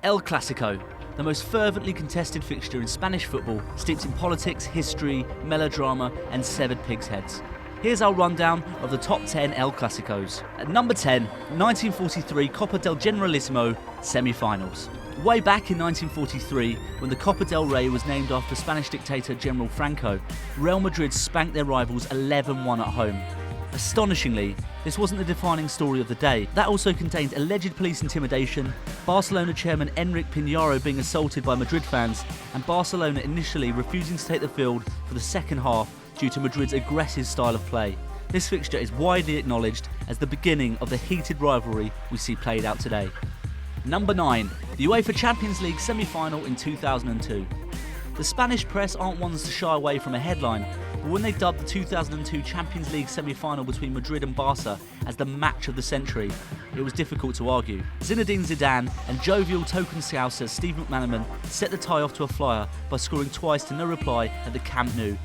El Clasico, the most fervently contested fixture in Spanish football, steeped in politics, history, melodrama and severed pigs' heads. Here's our rundown of the top 10 El Clasicos. At number 10, 1943 Copa del Generalissimo semi-finals. Way back in 1943, when the Copa del Rey was named after Spanish dictator General Franco, Real Madrid spanked their rivals 11-1 at home. Astonishingly, this wasn't the defining story of the day. That also contained alleged police intimidation, Barcelona chairman Enric Piñaro being assaulted by Madrid fans, and Barcelona initially refusing to take the field for the second half due to Madrid's aggressive style of play. This fixture is widely acknowledged as the beginning of the heated rivalry we see played out today. Number 9, the UEFA Champions League semi-final in 2002. The Spanish press aren't ones to shy away from a headline, but when they dubbed the 2002 Champions League semi-final between Madrid and Barca as the match of the century, it was difficult to argue. Zinedine Zidane and jovial token scouser Steve McManaman set the tie off to a flyer by scoring twice to no reply at the Camp Nou.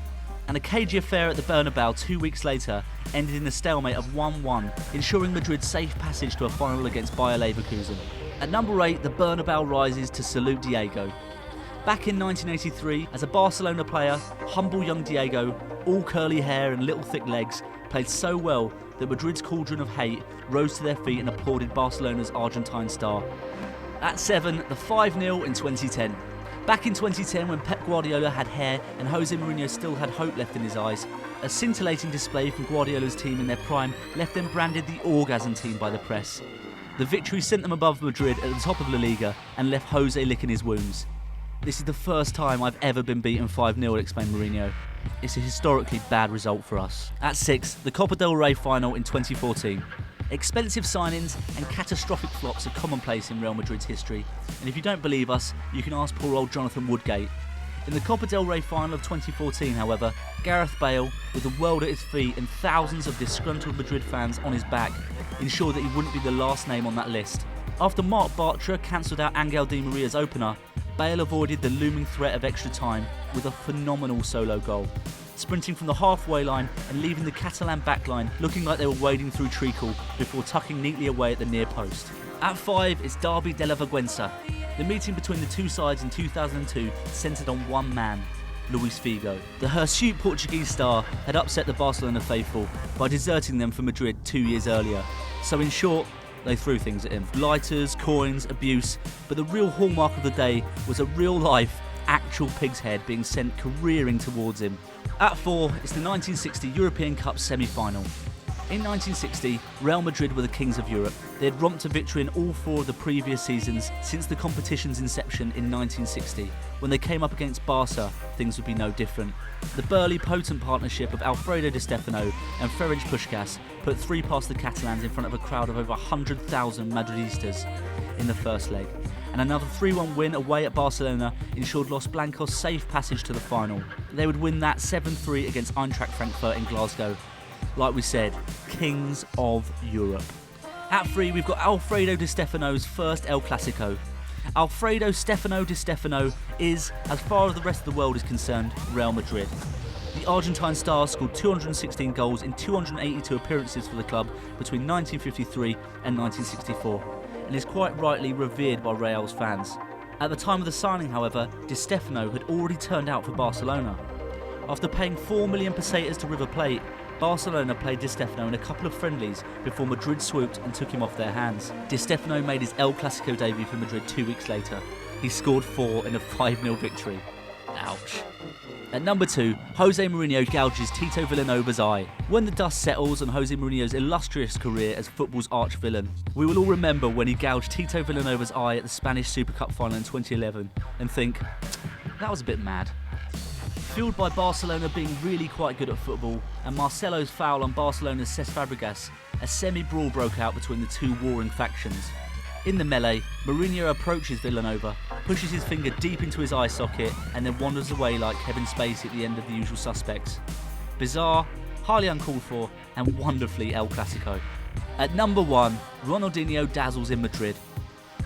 And a cagey affair at the Bernabeu 2 weeks later ended in a stalemate of 1-1, ensuring Madrid's safe passage to a final against Bayer Leverkusen. At number 8, the Bernabeu rises to salute Diego. Back in 1983, as a Barcelona player, humble young Diego, all curly hair and little thick legs, played so well that Madrid's cauldron of hate rose to their feet and applauded Barcelona's Argentine star. At 7, the 5-0 in 2010. Back in 2010, when Pep Guardiola had hair and Jose Mourinho still had hope left in his eyes, a scintillating display from Guardiola's team in their prime left them branded the orgasm team by the press. The victory sent them above Madrid at the top of La Liga and left Jose licking his wounds. This is the first time I've ever been beaten 5-0, explained Mourinho. It's a historically bad result for us. At 6, the Copa del Rey final in 2014. Expensive signings and catastrophic flops are commonplace in Real Madrid's history, and if you don't believe us, you can ask poor old Jonathan Woodgate. In the Copa del Rey final of 2014, however, Gareth Bale, with the world at his feet and thousands of disgruntled Madrid fans on his back, ensured that he wouldn't be the last name on that list. After Marc Bartra cancelled out Angel Di Maria's opener, Bale avoided the looming threat of extra time with a phenomenal solo goal, sprinting from the halfway line and leaving the Catalan backline looking like they were wading through treacle before tucking neatly away at the near post. At 5, it's Derby de la Vergüenza. The meeting between the two sides in 2002 centred on one man, Luis Figo. The hirsute Portuguese star had upset the Barcelona faithful by deserting them for Madrid 2 years earlier. So in short, they threw things at him. Lighters, coins, abuse, but the real hallmark of the day was a real-life, actual pig's head being sent careering towards him. At 4, it's the 1960 European Cup semi-final. In 1960, Real Madrid were the kings of Europe. They had romped to victory in all 4 of the previous seasons since the competition's inception in 1960. When they came up against Barca, things would be no different. The burly, potent partnership of Alfredo Di Stefano and Ferenc Puskás put 3 past the Catalans in front of a crowd of over 100,000 Madridistas in the first leg. And another 3-1 win away at Barcelona ensured Los Blancos safe passage to the final. They would win that 7-3 against Eintracht Frankfurt in Glasgow. Like we said, kings of Europe. At 3, we've got Alfredo Di Stefano's first El Clasico. Alfredo Stefano Di Stefano is, as far as the rest of the world is concerned, Real Madrid. The Argentine star scored 216 goals in 282 appearances for the club between 1953 and 1964, and is quite rightly revered by Real's fans. At the time of the signing, however, Di Stefano had already turned out for Barcelona. After paying 4 million pesetas to River Plate, Barcelona played Di Stefano in a couple of friendlies before Madrid swooped and took him off their hands. Di Stefano made his El Clasico debut for Madrid 2 weeks later. He scored 4 in a 5-0 victory. Ouch. At number 2, Jose Mourinho gouges Tito Villanova's eye. When the dust settles on Jose Mourinho's illustrious career as football's arch-villain, we will all remember when he gouged Tito Villanova's eye at the Spanish Super Cup final in 2011 and think, that was a bit mad. Fueled by Barcelona being really quite good at football and Marcelo's foul on Barcelona's Cesc Fabregas, a semi-brawl broke out between the two warring factions. In the melee, Mourinho approaches Villanova, pushes his finger deep into his eye socket and then wanders away like Kevin Spacey at the end of The Usual Suspects. Bizarre, highly uncalled for and wonderfully El Clasico. At number 1, Ronaldinho dazzles in Madrid.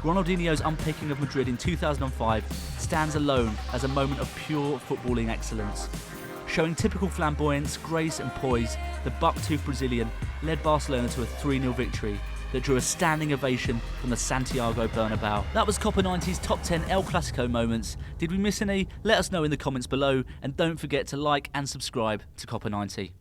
Ronaldinho's unpicking of Madrid in 2005 stands alone as a moment of pure footballing excellence. Showing typical flamboyance, grace and poise, the buck-toothed Brazilian led Barcelona to a 3-0 victory, that drew a standing ovation from the Santiago Bernabeu. That was Copa 90's top 10 El Clasico moments. Did we miss any? Let us know in the comments below, and don't forget to like and subscribe to Copa 90.